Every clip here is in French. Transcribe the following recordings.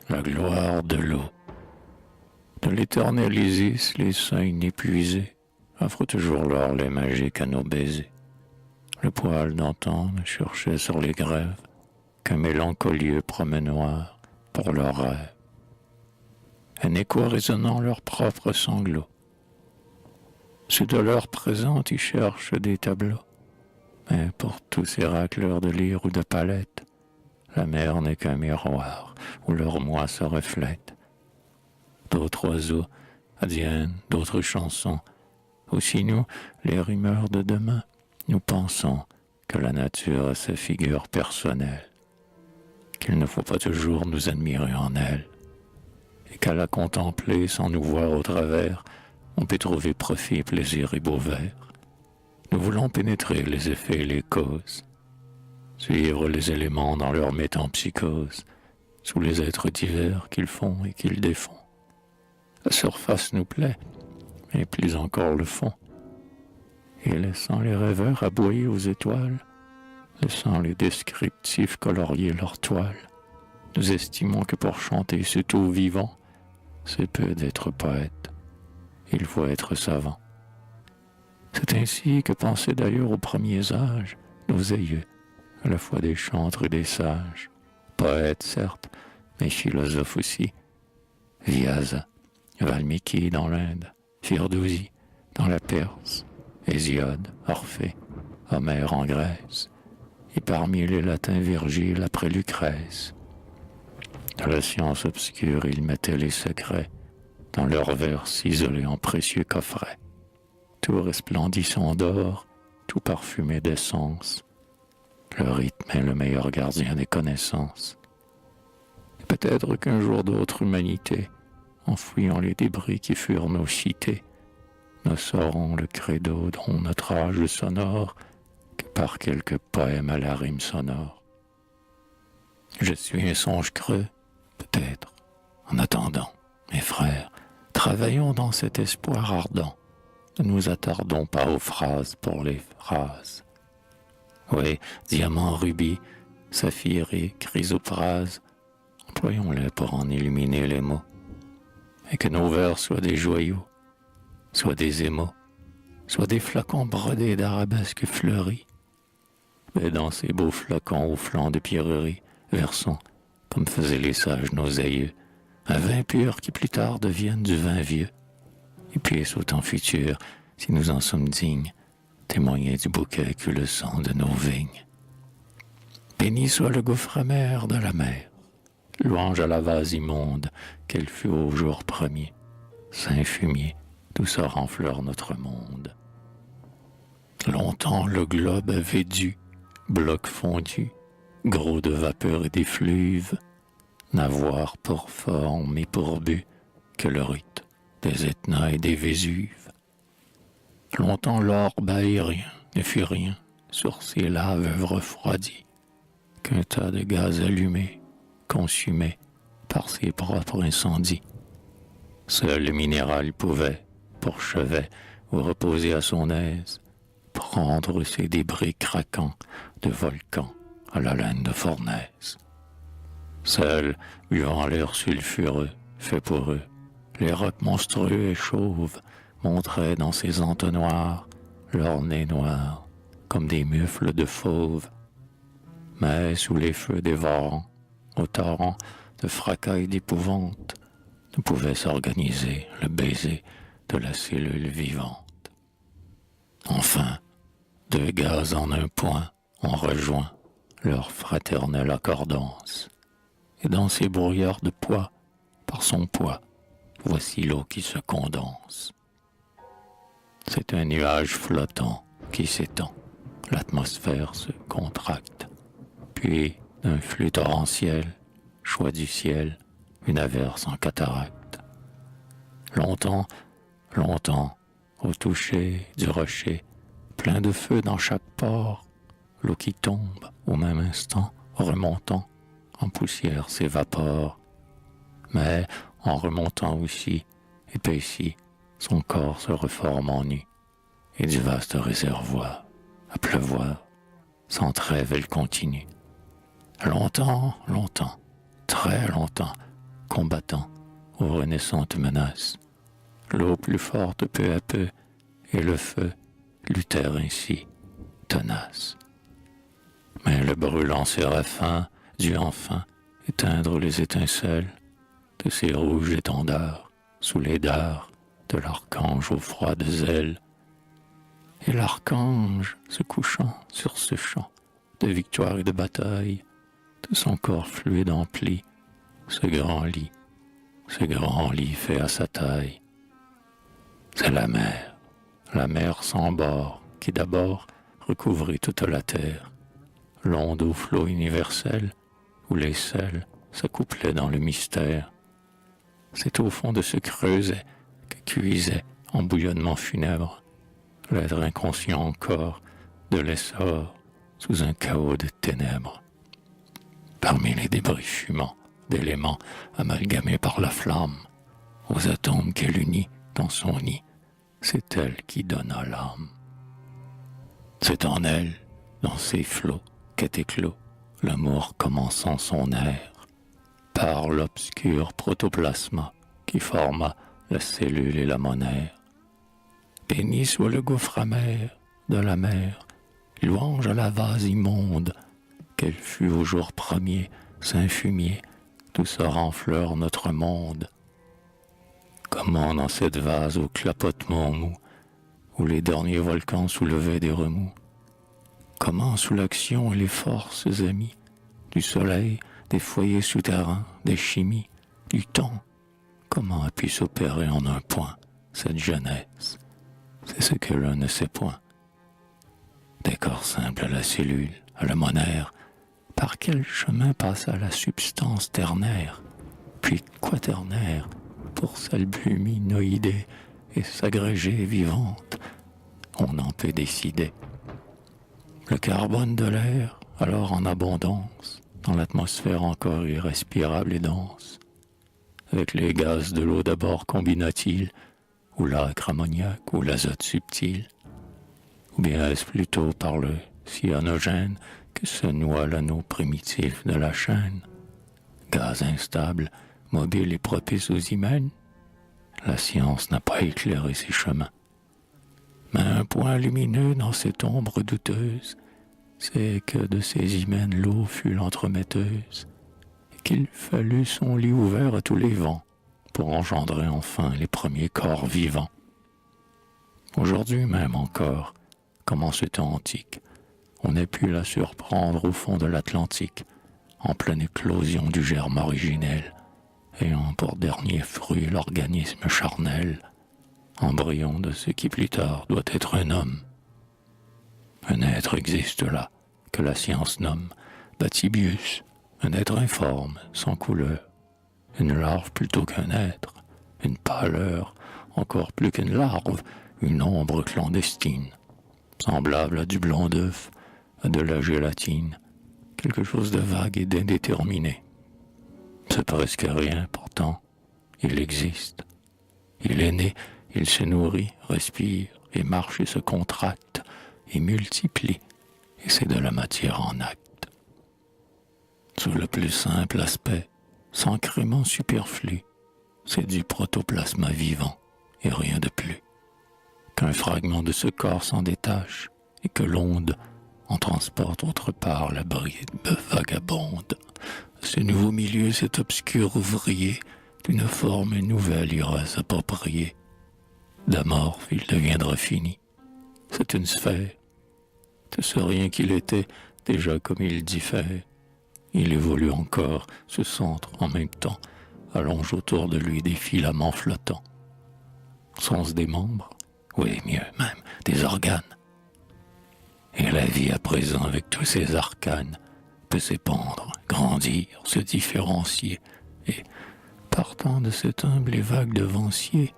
la gloire de l'eau. De l'éternel Isis, les seins inépuisés offrent toujours leurs laits magiques à nos baisers. Le poil d'antan ne cherchait sur les grèves qu'un mélancolieux promenoir pour leurs rêves. Un écho résonnant leurs propres sanglots. Ceux de l'heure présente y cherchent des tableaux. Mais pour tous ces racleurs de lyre ou de palette, la mer n'est qu'un miroir où leur moi se reflète. D'autres oiseaux adviennent d'autres chansons. Aussi nous, les rimeurs de demain, nous pensons que la nature a sa figure personnelle, qu'il ne faut pas toujours nous admirer en elle, et qu'à la contempler sans nous voir au travers, on peut trouver profit, plaisir et beau vert. Nous voulons pénétrer les effets et les causes, suivre les éléments dans leur métempsychose, sous les êtres divers qu'ils font et qu'ils défont. La surface nous plaît, mais plus encore le fond. Et laissant les rêveurs aboyer aux étoiles, laissant les descriptifs colorier leur toile, nous estimons que pour chanter ce tout vivant, c'est peu d'être poète, il faut être savant. C'est ainsi que pensaient d'ailleurs aux premiers âges nos aïeux, à la fois des chantres et des sages, poètes certes, mais philosophes aussi. Vyasa, Valmiki dans l'Inde, Firdousi dans la Perse, Hésiode, Orphée, Homère en Grèce, et parmi les latins Virgile après Lucrèce. Dans la science obscure, ils mettaient les secrets dans leurs vers ciselés en précieux coffrets, tout resplendissant d'or, tout parfumé d'essence. Le rythme est le meilleur gardien des connaissances. Et peut-être qu'un jour d'autre humanité, en fouillant les débris qui furent nos cités, nous saurons le credo dont notre âge sonore que par quelques poèmes à la rime sonore. Je suis un songe creux, peut-être. En attendant, mes frères, travaillons dans cet espoir ardent. Ne nous attardons pas aux phrases pour les phrases. Oui, diamant, rubis, saphir et chrysoprase, employons-les pour en illuminer les mots. Et que nos vers soient des joyaux, soit des émaux, soit des flacons brodés d'arabesques fleuries. Mais dans ces beaux flacons aux flancs de pierreries, versons, comme faisaient les sages nos aïeux, un vin pur qui plus tard devienne du vin vieux, et puisse au temps futur, si nous en sommes dignes, témoigner du bouquet que le sang de nos vignes. Béni soit le gouffre amer de la mer, louange à la vase immonde qu'elle fut au jour premier, saint fumier, d'où sort en fleurs notre monde. Longtemps le globe avait dû, bloc fondu, gros de vapeur et d'effluves, n'avoir pour forme et pour but que le rite des Etnas et des Vésuves. Longtemps l'orbe aérien ne fut rien sur ces laves refroidies, qu'un tas de gaz allumé, consumé par ses propres incendies. Seul le minéral pouvait, pour chevet ou reposer à son aise, prendre ses débris craquants de volcans à la laine de fournaise. Seul, buvant l'air sulfureux, fait pour eux, les rocs monstrueux et chauves montraient dans ces entonnoirs leurs nez noirs, comme des mufles de fauves. Mais sous les feux dévorants, au torrent de fracas et d'épouvante, ne pouvait s'organiser le baiser de la cellule vivante. Enfin, deux gaz en un point ont rejoint leur fraternelle accordance. Et dans ces brouillards de poids, par son poids, voici l'eau qui se condense. C'est un nuage flottant qui s'étend, l'atmosphère se contracte, puis d'un flux torrentiel, choix du ciel, une averse en cataracte. Longtemps, longtemps, au toucher du rocher, plein de feu dans chaque pore, l'eau qui tombe au même instant, remontant, en poussière s'évapore. Mais en remontant aussi, épaissi, son corps se reforme en nu, et du vaste réservoir, à pleuvoir, sans trêve elle continue. Longtemps, longtemps, très longtemps, combattants aux renaissantes menaces. L'eau plus forte peu à peu, et le feu luttèrent ainsi, tenace. Mais le brûlant séraphin dut enfin éteindre les étincelles de ces rouges étendards sous les dards de l'archange aux froides ailes. Et l'archange, se couchant sur ce champ de victoire et de bataille, de son corps fluide empli, ce grand lit fait à sa taille. C'est la mer sans bord, qui d'abord recouvrit toute la terre, l'onde au flot universel, où les sels s'accouplaient dans le mystère. C'est au fond de ce creuset que cuisait en bouillonnement funèbre l'être inconscient encore de l'essor sous un chaos de ténèbres. Parmi les débris fumants d'éléments amalgamés par la flamme, aux atomes qu'elle unit dans son nid, c'est elle qui donna l'âme. C'est en elle, dans ses flots, qu'est éclos l'amour commençant son air, par l'obscur protoplasma qui forma la cellule et la monnaie. Béni soit le gouffre amer de la mer, louange à la vase immonde, qu'elle fut au jour premier, saint fumier, d'où sort en fleurs notre monde. Comment dans cette vase au clapotement mou, où les derniers volcans soulevaient des remous, comment sous l'action et les forces amies du soleil, des foyers souterrains, des chimies, du temps, comment a pu s'opérer en un point cette jeunesse? C'est ce que l'on ne sait point. Des corps simples à la cellule, à la monnaire, par quel chemin passa la substance ternaire, puis quaternaire, pour s'albuminoïder et s'agréger vivante? On n'en peut décider. Le carbone de l'air, alors en abondance, dans l'atmosphère encore irrespirable et dense, avec les gaz de l'eau d'abord combina-t-il, ou l'acre ammoniaque, ou l'azote subtil, ou bien est-ce plutôt par le cyanogène que se noie l'anneau primitif de la chaîne? Gaz instable, mobile et propice aux hymens? La science n'a pas éclairé ses chemins. Mais un point lumineux dans cette ombre douteuse, c'est que de ces hymens l'eau fut l'entremetteuse, et qu'il fallut son lit ouvert à tous les vents, pour engendrer enfin les premiers corps vivants. Aujourd'hui même encore, comme en ce temps antique, on a pu la surprendre au fond de l'Atlantique, en pleine éclosion du germe originel, ayant pour dernier fruit l'organisme charnel, embryon de ce qui plus tard doit être un homme. Un être existe là, que la science nomme Batibius, un être informe, sans couleur, une larve plutôt qu'un être, une pâleur encore plus qu'une larve, une ombre clandestine, semblable à du blanc d'œuf, à de la gélatine, quelque chose de vague et d'indéterminé. C'est presque rien, pourtant, il existe. Il est né, il se nourrit, respire, et marche et se contracte, et multiplie, et c'est de la matière en acte. Sous le plus simple aspect, sans crément superflu, c'est du protoplasma vivant, et rien de plus. Qu'un fragment de ce corps s'en détache, et que l'onde en transporte autre part la bride vagabonde. Ce nouveau milieu, cet obscur ouvrier, d'une forme nouvelle ira s'approprier. D'amorphe, il deviendra fini. C'est une sphère. De ce rien qu'il était, déjà comme il diffère. Il évolue encore, se centre en même temps, allonge autour de lui des filaments flottants. Sens des membres, oui, mieux même, des organes. Et la vie à présent, avec tous ses arcanes, peut s'épandre, grandir, se différencier, et, partant de cet humble et vague devancier,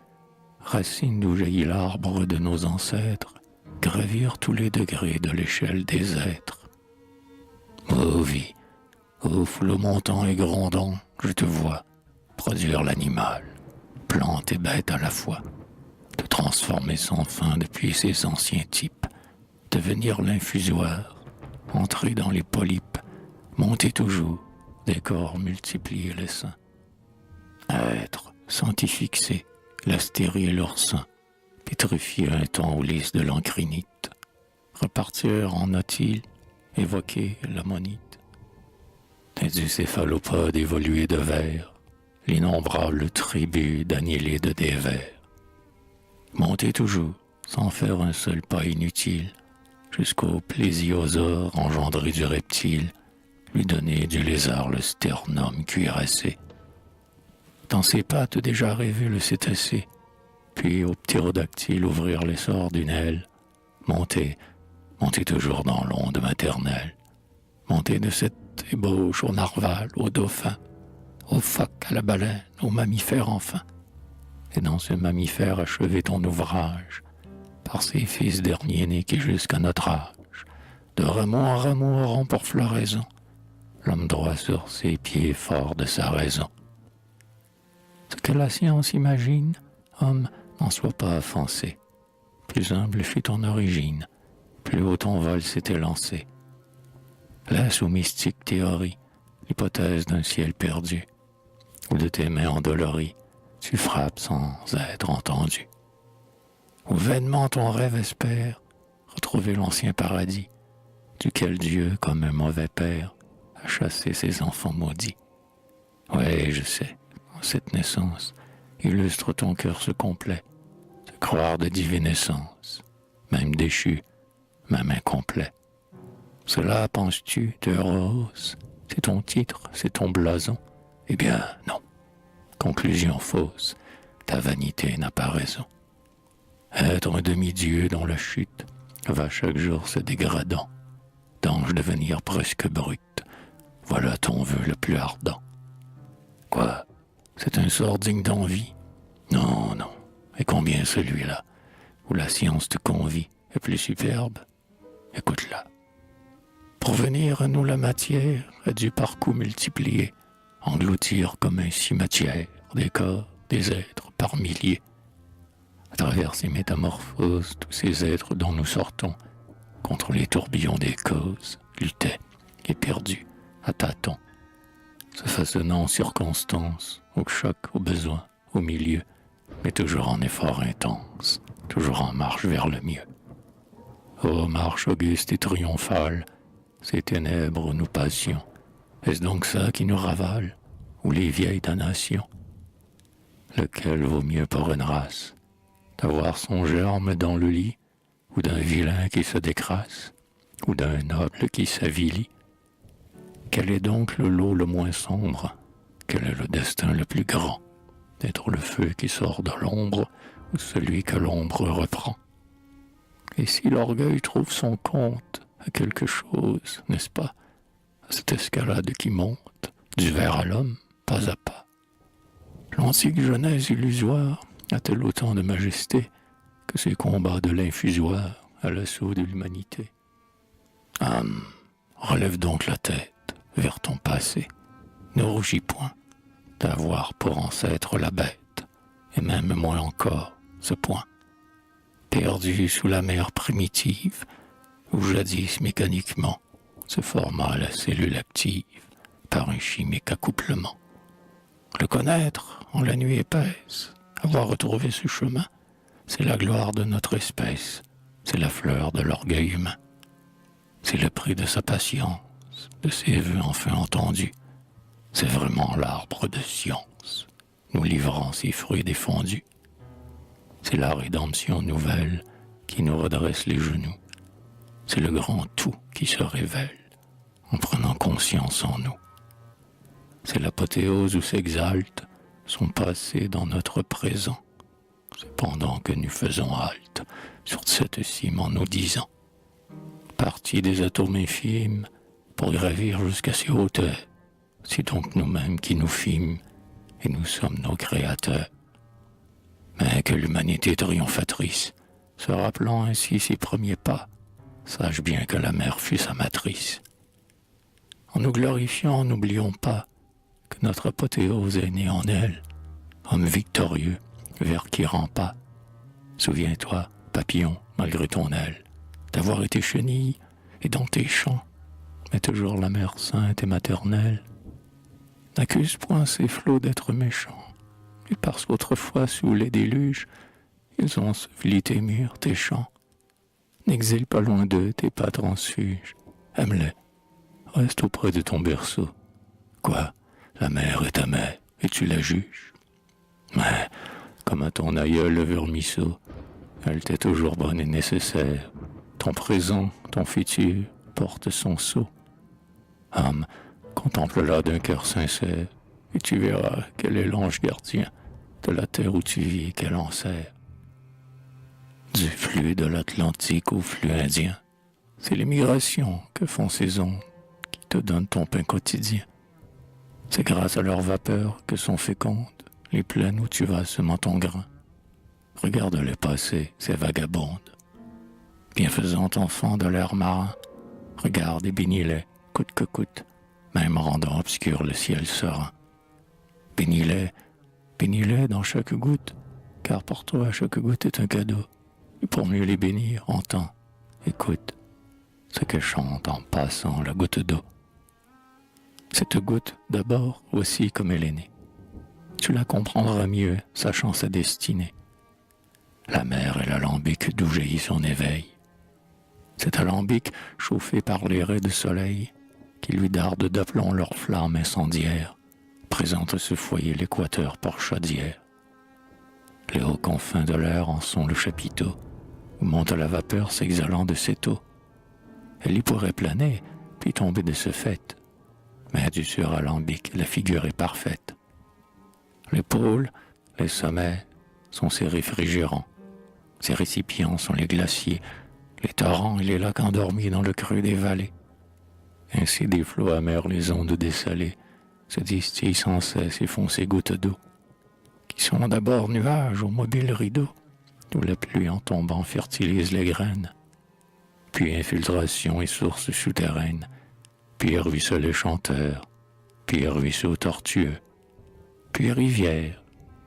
racine d'où jaillit l'arbre de nos ancêtres, gravir tous les degrés de l'échelle des êtres. Ô vie, ô flot montant et grondant, je te vois produire l'animal, plante et bête à la fois, te transformer sans fin depuis ses anciens types, devenir l'infusoire, entrer dans les polypes, monter toujours, des corps multipliés les seins. Être, senti fixé, la stérile leur sein, pétrifié un temps aux lys de l'encrinite, repartir en nautile, évoquer l'ammonite. Des céphalopodes évolués de verre, l'innombrable tribu d'annihilés de dévers. Monter toujours, sans faire un seul pas inutile, jusqu'au plésiosaure engendré du reptile, lui donner du lézard le sternum cuirassé. Dans ses pattes déjà rêvé le cétacé, puis au ptérodactyle ouvrir l'essor d'une aile, monter toujours dans l'onde maternelle, monter de cette ébauche au narval, au dauphin, au phoque, à la baleine, au mammifère enfin, et dans ce mammifère achever ton ouvrage, par ses fils derniers-nés qui jusqu'à notre âge, de rameau en rameau auront pour floraison, l'homme droit sur ses pieds fort de sa raison. Ce que la science imagine, homme, n'en sois pas offensé. Plus humble fut ton origine, plus haut ton vol s'était lancé. Laisse aux mystiques théories l'hypothèse d'un ciel perdu, où de tes mains endolories, tu frappes sans être entendu. Où vainement ton rêve espère retrouver l'ancien paradis, duquel Dieu, comme un mauvais père, a chassé ses enfants maudits. Ouais, je sais, cette naissance illustre ton cœur ce complet, se croire de divine essence, même déchu, même incomplet. Cela, penses-tu, te rehausse, c'est ton titre, c'est ton blason? Eh bien, non. Conclusion fausse, ta vanité n'a pas raison. Être un demi-dieu dont la chute va chaque jour se dégradant, d'ange devenir presque brut, voilà ton vœu le plus ardent. Quoi? C'est un sort digne d'envie? Non, non. Et combien celui-là, où la science te convie, est plus superbe? Écoute-la. Pour venir à nous la matière a dû par coups multiplier, engloutir comme un cimetière des corps, des êtres par milliers. À travers ces métamorphoses, tous ces êtres dont nous sortons, contre les tourbillons des causes, luttaient, éperdus, à tâtons, se façonnant en circonstances, au choc, au besoin, au milieu, mais toujours en effort intense, toujours en marche vers le mieux. Ô marche auguste et triomphale, ces ténèbres où nous passions, est-ce donc ça qui nous ravale, ou les vieilles damnations? Lequel vaut mieux pour une race, d'avoir son germe dans le lit, ou d'un vilain qui se décrasse, ou d'un noble qui s'avilit? Quel est donc le lot le moins sombre? Quel est le destin le plus grand? D'être le feu qui sort de l'ombre, ou celui que l'ombre reprend? Et si l'orgueil trouve son compte à quelque chose, n'est-ce pas, à cette escalade qui monte, du ver à l'homme, pas à pas? L'antique genèse illusoire a-t-elle autant de majesté que ces combats de l'infusoire à l'assaut de l'humanité? Âme, relève donc la tête vers ton passé, ne rougis point d'avoir pour ancêtre la bête, et même moins encore ce point, perdu sous la mer primitive, où jadis mécaniquement se forma la cellule active par un chimique accouplement. Le connaître en la nuit épaisse, avoir retrouvé ce chemin, c'est la gloire de notre espèce, c'est la fleur de l'orgueil humain, c'est le prix de sa patience, de ses vœux enfin entendus, c'est vraiment l'arbre de science, nous livrant ses fruits défendus. C'est la rédemption nouvelle qui nous redresse les genoux, c'est le grand tout qui se révèle en prenant conscience en nous. C'est l'apothéose où s'exalte son passé dans notre présent, cependant que nous faisons halte sur cette cime en nous disant, partis des atomes infimes pour gravir jusqu'à ces hauteurs, c'est donc nous-mêmes qui nous fîmes et nous sommes nos créateurs. Mais que l'humanité triomphatrice, se rappelant ainsi ses premiers pas, sache bien que la mère fut sa matrice. En nous glorifiant, n'oublions pas que notre apothéose est née en elle, homme victorieux, vers qui rend pas. Souviens-toi, papillon, malgré ton aile, d'avoir été chenille et dans tes champs, mais toujours la mère sainte et maternelle. N'accuse point ces flots d'être méchants, et parce qu'autrefois, sous les déluges, ils ont enseveli tes murs, tes champs. N'exile pas loin d'eux tes pas transfuges. Aime-les, reste auprès de ton berceau. Quoi, la mère est ta mère, et tu la juges. Mais, comme à ton aïeul le vermisseau, elle t'est toujours bonne et nécessaire. Ton présent, ton futur, porte son sceau. Âme, contemple-la d'un cœur sincère, et tu verras quel est l'ange gardien de la terre où tu vis et qu'elle en sert. Du flux de l'Atlantique au flux indien, c'est l'émigration que font ces ondes qui te donnent ton pain quotidien. C'est grâce à leur vapeur que sont fécondes les plaines où tu vas semant ton grain. Regarde-les passer, ces vagabondes. Bienfaisant enfant de l'air marin, regarde et bénis-les, coûte que coûte, même rendant obscur le ciel serein. Bénis-les, bénis-les dans chaque goutte, car pour toi chaque goutte est un cadeau. Et pour mieux les bénir, entends, écoute, ce que chante en passant la goutte d'eau. Cette goutte, d'abord, voici comme elle est née. Tu la comprendras mieux, sachant sa destinée. La mer est l'alambic d'où jaillit son éveil. Cet alambic, chauffé par les raies de soleil, qui lui dardent d'aplomb leurs flammes incendiaires, présente ce foyer l'équateur par chaudière. Les hauts confins de l'air en sont le chapiteau, où monte la vapeur s'exhalant de cette eau. Elle y pourrait planer, puis tomber de ce fait, mais du suralambic, la figure est parfaite. Les pôles, les sommets, sont ses réfrigérants. Ses récipients sont les glaciers, les torrents et les lacs endormis dans le creux des vallées. Ainsi des flots amers les ondes dessalées se distillent sans cesse et font ces gouttes d'eau, qui sont d'abord nuages aux mobiles rideaux, d'où la pluie en tombant fertilise les graines, puis infiltration et sources souterraines, puis ruisseaux chanteurs, puis ruisseaux tortueux, puis rivière,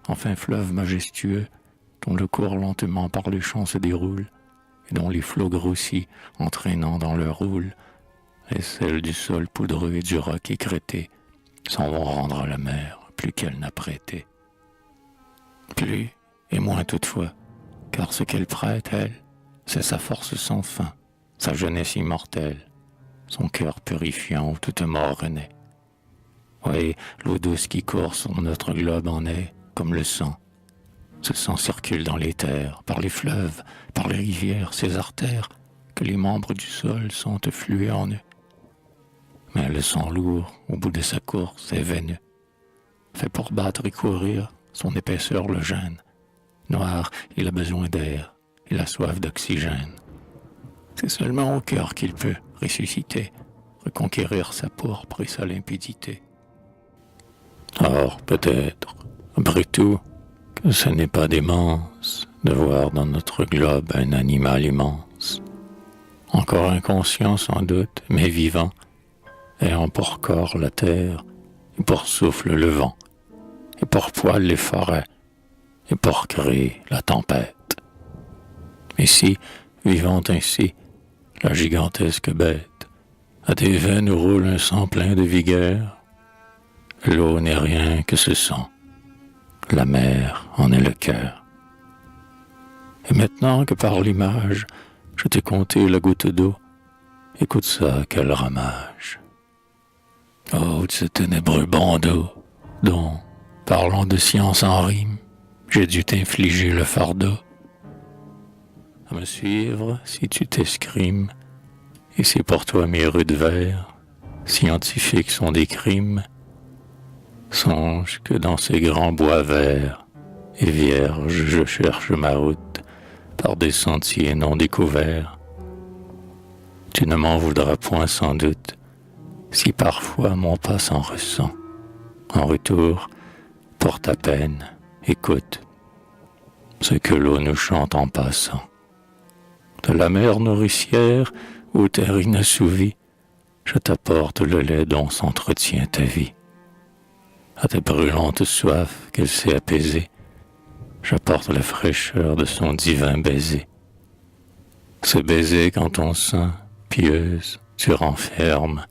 enfin fleuve majestueux, dont le cours lentement par les champs se déroule, et dont les flots grossis, entraînant dans leur houle, les sels du sol poudreux et du roc écrêté, s'en vont rendre à la mer plus qu'elle n'a prêté. Plus et moins toutefois, car ce qu'elle prête, elle, c'est sa force sans fin, sa jeunesse immortelle, son cœur purifiant où toute mort renaît. Oui, l'eau douce qui court sur notre globe en est, comme le sang. Ce sang circule dans les terres, par les fleuves, par les rivières, ces artères, que les membres du sol sont efflués en eux. Mais le sang lourd, au bout de sa course, est veineux, fait pour battre et courir, son épaisseur le gêne. Noir, il a besoin d'air, il a soif d'oxygène. C'est seulement au cœur qu'il peut ressusciter, reconquérir sa pourpre et sa limpidité. Or, peut-être, après tout, que ce n'est pas démence de voir dans notre globe un animal immense, encore inconscient sans doute, mais vivant, ayant pour corps la terre, et pour souffle le vent, et pour poil les forêts, et pour créer la tempête. Et si, vivant ainsi, la gigantesque bête, à tes veines roule un sang plein de vigueur, l'eau n'est rien que ce sang, la mer en est le cœur. Et maintenant que par l'image, je t'ai compté la goutte d'eau, écoute ça, quel ramage. Oh, de ce ténébreux bandeau, dont, parlant de science en rime, j'ai dû t'infliger le fardeau. À me suivre, si tu t'escrimes, et c'est pour toi mes rudes vers, scientifiques sont des crimes, songe que dans ces grands bois verts et vierges je cherche ma route par des sentiers non découverts. Tu ne m'en voudras point sans doute si parfois mon pas s'en ressent. En retour, pour ta peine, écoute ce que l'eau nous chante en passant. De la mer nourricière aux terres inassouvies, je t'apporte le lait dont s'entretient ta vie. À ta brûlante soif qu'elle sait apaiser, j'apporte la fraîcheur de son divin baiser. Ce baiser quand ton sein, pieuse, tu renfermes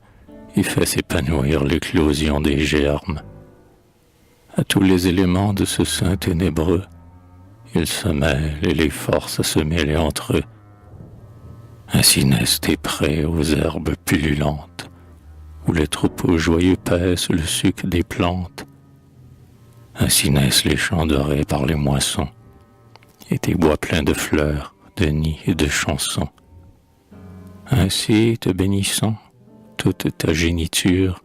et fait s'épanouir l'éclosion des germes. à tous les éléments de ce sein ténébreux. Ils se mêlent et les forcent à se mêler entre eux. Ainsi naissent tes prés aux herbes pullulantes, où les troupeaux joyeux paissent le suc des plantes. Ainsi naissent les champs dorés par les moissons, et tes bois pleins de fleurs, de nids et de chansons. Ainsi, te bénissant, toute ta géniture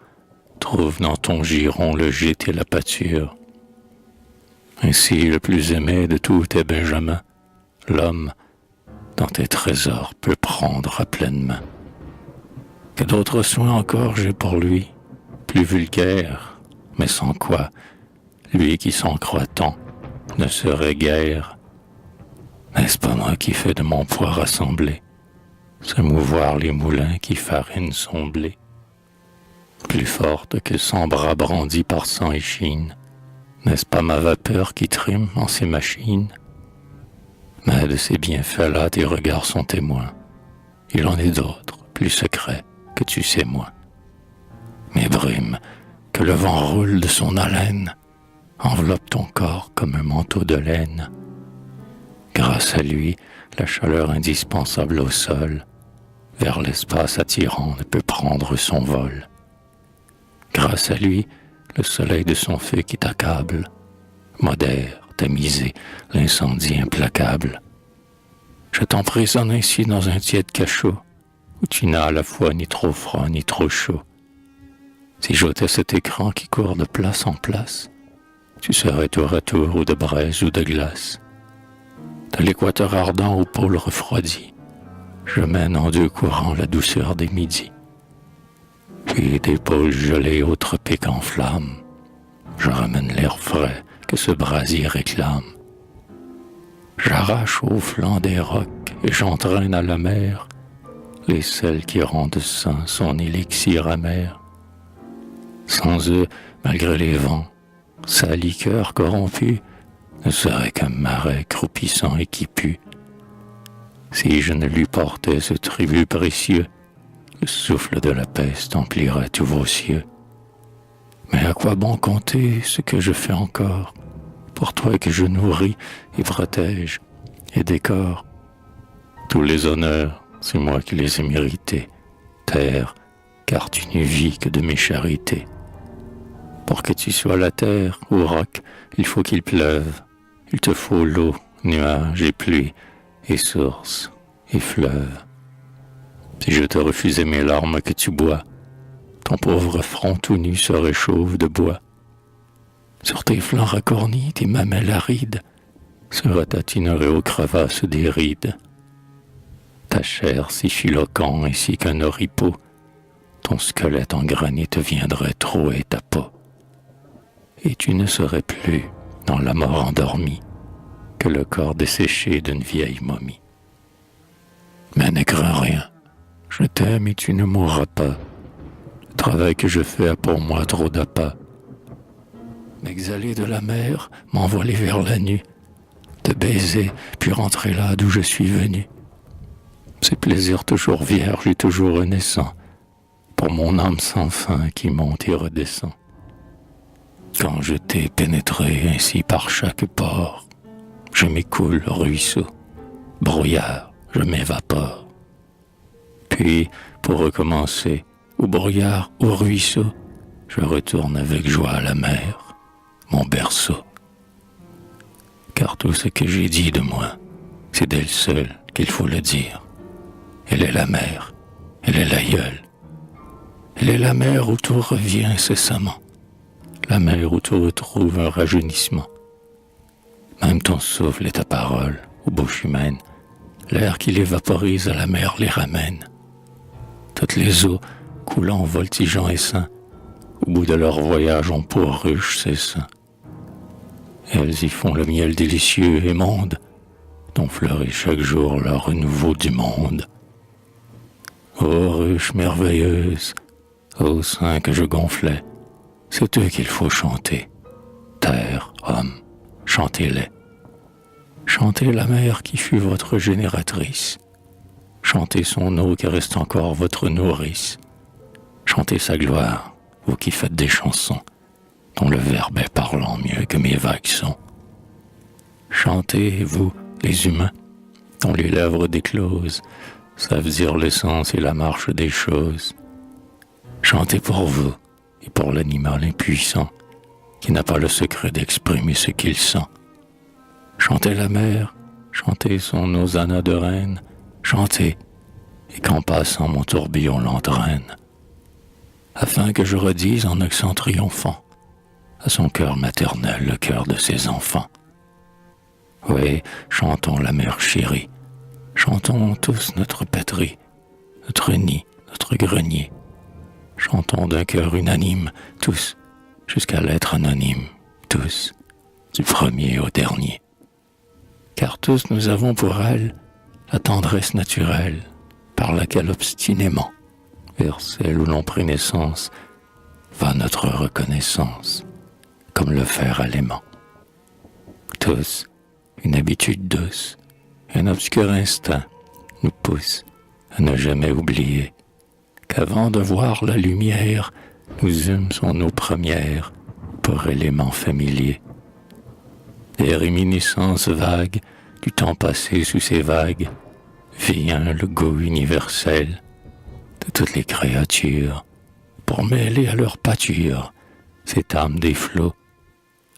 trouve dans ton giron le gîte et la pâture. Ainsi, le plus aimé de tous tes benjamins, l'homme, dans tes trésors peut prendre à pleine main. Que d'autres soins encore j'ai pour lui, plus vulgaires, mais sans quoi, lui qui s'en croit tant, ne serait guère. N'est-ce pas moi qui fais de mon poids rassembler, se mouvoir les moulins qui farinent son blé? Plus forte que 100 bras brandis par sang et chine, n'est-ce pas ma vapeur qui trime en ces machines? Mais de ces bienfaits-là, tes regards sont témoins. Il en est d'autres, plus secrets, que tu sais moins. Mes brumes, que le vent roule de son haleine, enveloppe ton corps comme un manteau de laine. Grâce à lui, la chaleur indispensable au sol, vers l'espace attirant, ne peut prendre son vol. Grâce à lui, le soleil de son feu qui t'accable, modère, tamisé, l'incendie implacable. Je t'emprisonne ainsi dans un tiède cachot, où tu n'as à la fois ni trop froid ni trop chaud. Si j'ôtais cet écran qui court de place en place, tu serais tour à tour ou de braise ou de glace. De l'équateur ardent au pôle refroidi, je mène en deux courants la douceur des midis. Puis des pôles gelés aux tropiques en flammes, je ramène l'air frais que ce brasier réclame. J'arrache au flanc des rocs et j'entraîne à la mer les sels qui rendent sain son élixir amer. Sans eux, malgré les vents, sa liqueur corrompue ne serait qu'un marais croupissant et qui pue. Si je ne lui portais ce tribut précieux, le souffle de la peste emplirait tous vos cieux. Mais à quoi bon compter ce que je fais encore, pour toi que je nourris et protège et décore? Tous les honneurs, c'est moi qui les ai mérités, terre, car tu n'eus vie que de mes charités. Pour que tu sois la terre, ô roc, il faut qu'il pleuve, il te faut l'eau, nuages et pluie, et source, et fleuve. Si je te refusais mes larmes que tu bois, ton pauvre front tout nu se réchauffe de bois. Sur tes flancs racornis, tes mamelles arides se retatineraient aux crevasses des rides. Ta chair si filoquant ainsi qu'un oripeau, ton squelette en granit viendrait trouer ta peau. Et tu ne serais plus, dans la mort endormie, que le corps desséché d'une vieille momie. Mais ne crains rien, je t'aime et tu ne mourras pas. Le travail que je fais a pour moi trop d'appât. M'exhaler de la mer, m'envoler vers la nuit, te baiser, puis rentrer là d'où je suis venu. Ces plaisirs toujours vierges et toujours renaissants, pour mon âme sans fin qui monte et redescend. Quand je t'ai pénétré ainsi par chaque pore, je m'écoule, ruisseau, brouillard, je m'évapore. Puis, pour recommencer, au brouillard, au ruisseau, je retourne avec joie à la mer, mon berceau. Car tout ce que j'ai dit de moi, c'est d'elle seule qu'il faut le dire. Elle est la mère, elle est l'aïeule. Elle est la mer où tout revient incessamment, la mer où tu retrouves un rajeunissement. Même ton souffle et ta parole, aux bouches humaines, l'air qui les vaporise à la mer les ramène. Toutes les eaux, coulant, voltigeant et sains, au bout de leur voyage ont pour ruche ses seins. Elles y font le miel délicieux et monde, dont fleurit chaque jour le renouveau du monde. Ô ruche merveilleuse, ô sein que je gonflais, c'est eux qu'il faut chanter. Terre, homme, chantez-les. Chantez la mer qui fut votre génératrice. Chantez son eau qui reste encore votre nourrice. Chantez sa gloire, vous qui faites des chansons. dont le verbe est parlant mieux que mes vagues sons. Chantez, vous, les humains, dont les lèvres déclosent savent dire l'essence et la marche des choses. Chantez pour vous et pour l'animal impuissant qui n'a pas le secret d'exprimer ce qu'il sent. Chantez la mer, chantez son hosanna de reine, chantez, et qu'en passant mon tourbillon l'entraîne, afin que je redise en accent triomphant à son cœur maternel le cœur de ses enfants. Oui, chantons la mer chérie, chantons tous notre patrie, notre nid, notre grenier. Chantons d'un cœur unanime, tous, jusqu'à l'être anonyme, tous, du premier au dernier. Car tous nous avons pour elle la tendresse naturelle, par laquelle obstinément, vers celle où l'on prit naissance, va notre reconnaissance, comme le fer à l'aimant. Tous, une habitude douce, un obscur instinct nous pousse à ne jamais oublier qu'avant de voir la lumière, nous eûmes son eau première pour éléments familiers. Des réminiscences vagues du temps passé sous ces vagues vient le goût universel de toutes les créatures pour mêler à leur pâture cette âme des flots,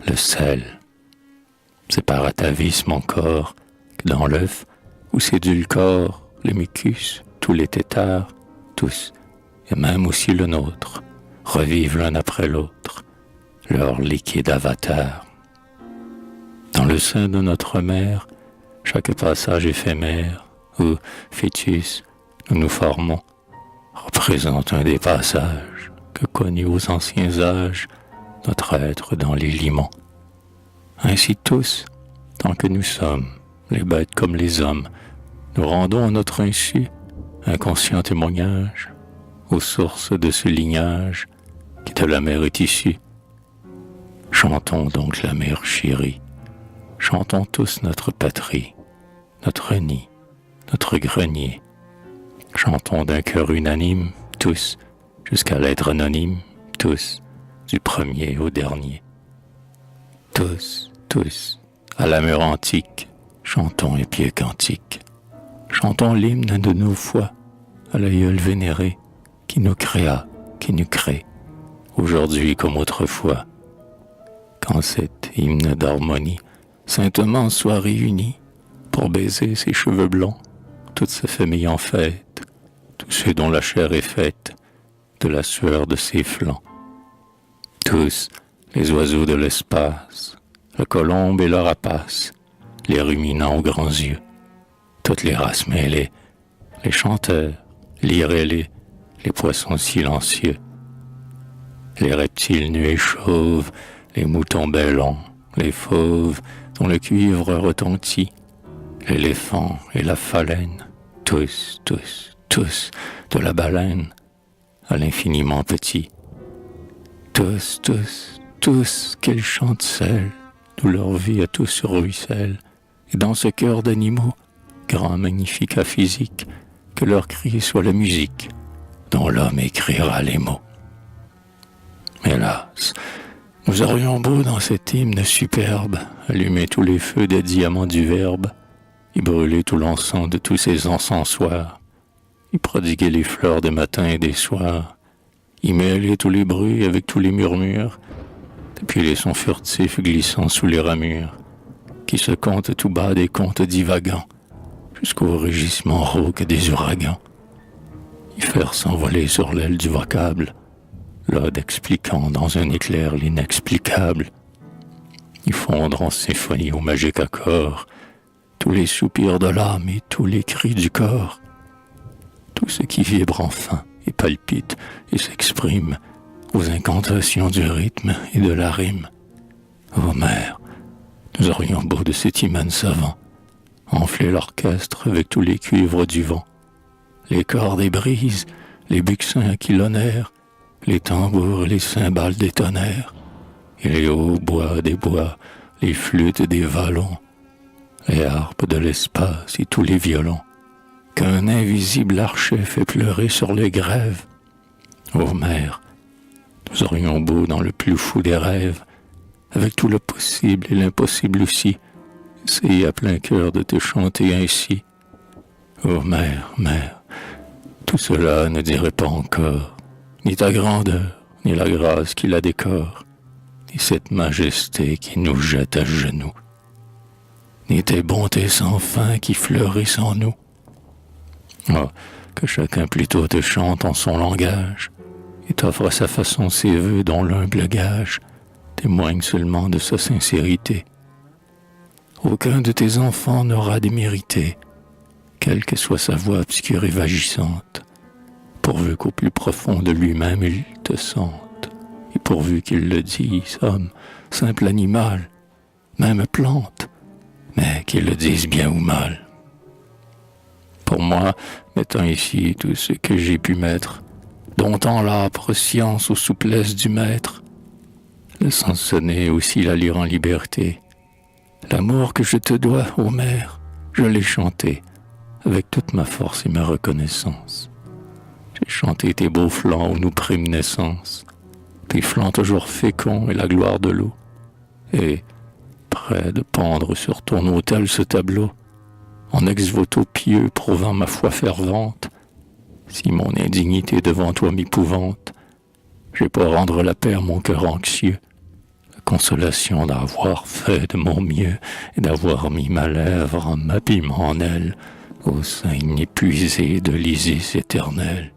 le sel. C'est par atavisme encore que dans l'œuf où s'édulcore le mucus, tous les têtards, tous, et même aussi le nôtre, revivent l'un après l'autre leur liquide avatar. Dans le sein de notre mère, chaque passage éphémère où, fœtus, nous nous formons, représente un des passages que connut aux anciens âges notre être dans les limons. Ainsi tous, tant que nous sommes, les bêtes comme les hommes, nous rendons à notre insu inconscient témoignage aux sources de ce lignage qui de la mer est issu. Chantons donc la mer chérie, chantons tous notre patrie, notre nid, notre grenier. Chantons d'un cœur unanime, tous, jusqu'à l'être anonyme, tous, du premier au dernier. Tous, tous, à la mer antique, chantons et pieux cantiques. Chantons l'hymne de nos foi, à l'aïeul vénéré, qui nous créa, qui nous crée, aujourd'hui comme autrefois. Quand cet hymne d'harmonie saintement soit réuni pour baiser ses cheveux blonds, toute sa famille en fête, tous ceux dont la chair est faite de la sueur de ses flancs. Tous les oiseaux de l'espace, le colombe et le rapace, les ruminants aux grands yeux, toutes les races mêlées, les chanteurs, l'irélé, les poissons silencieux, les reptiles nus et chauves, les moutons bêlons, les fauves dont le cuivre retentit, l'éléphant et la phalène, tous, tous, tous, de la baleine à l'infiniment petit. Tous, tous, tous, qu'ils chantent seuls, d'où leur vie à tous ruisselle, et dans ce cœur d'animaux, grand magnifique à physique, que leur cri soit la musique, dont l'homme écrira les mots. Hélas, nous aurions beau dans cet hymne superbe allumer tous les feux des diamants du verbe, y brûler tout l'encens de tous ces encensoirs, y prodiguer les fleurs des matins et des soirs, y mêler tous les bruits avec tous les murmures, depuis les sons furtifs glissant sous les ramures, qui se comptent tout bas des contes divagants, jusqu'au rugissement rauque des ouragans, y faire s'envoler sur l'aile du vocable, l'ode expliquant dans un éclair l'inexplicable, y fondre en symphonie au magique accord, tous les soupirs de l'âme et tous les cris du corps, tout ce qui vibre enfin et palpite et s'exprime aux incantations du rythme et de la rime. Ô mère, nous aurions beau de cet hymen savant enfler l'orchestre avec tous les cuivres du vent, les cordes des brises, les buccins qui l'honnèrent, les tambours et les cymbales des tonnerres, et les hautbois des bois, les flûtes des vallons, les harpes de l'espace et tous les violons, qu'un invisible archet fait pleurer sur les grèves. Ô mère, Nous aurions beau dans le plus fou des rêves, avec tout le possible et l'impossible aussi, essayer à plein cœur de te chanter ainsi. Oh mère, mère, tout cela ne dirait pas encore, ni ta grandeur, ni la grâce qui la décore, ni cette majesté qui nous jette à genoux, ni tes bontés sans fin qui fleurissent en nous. Oh, que chacun plutôt te chante en son langage, et t'offre à sa façon ses vœux dont l'humble gage témoigne seulement de sa sincérité. Aucun de tes enfants n'aura démérité, quelle que soit sa voix obscure et vagissante, pourvu qu'au plus profond de lui-même il te sente, et pourvu qu'il le dise, homme, simple animal, même plante, mais qu'il le dise bien ou mal. Pour moi, mettant ici tout ce que j'ai pu mettre, domptant l'âpre science aux souplesses du maître, laissant sonner aussi la lyre en liberté, l'amour que je te dois, ô mère, je l'ai chanté, avec toute ma force et ma reconnaissance. J'ai chanté tes beaux flancs où nous prîmes naissance, tes flancs toujours féconds et la gloire de l'eau, et, près de pendre sur ton autel ce tableau, en ex-voto pieux prouvant ma foi fervente, si mon indignité devant toi m'épouvante, j'ai pour rendre la paix à mon cœur anxieux, la consolation d'avoir fait de mon mieux et d'avoir mis ma lèvre en m'abîmant en elle, au sein inépuisé de l'Isis éternel.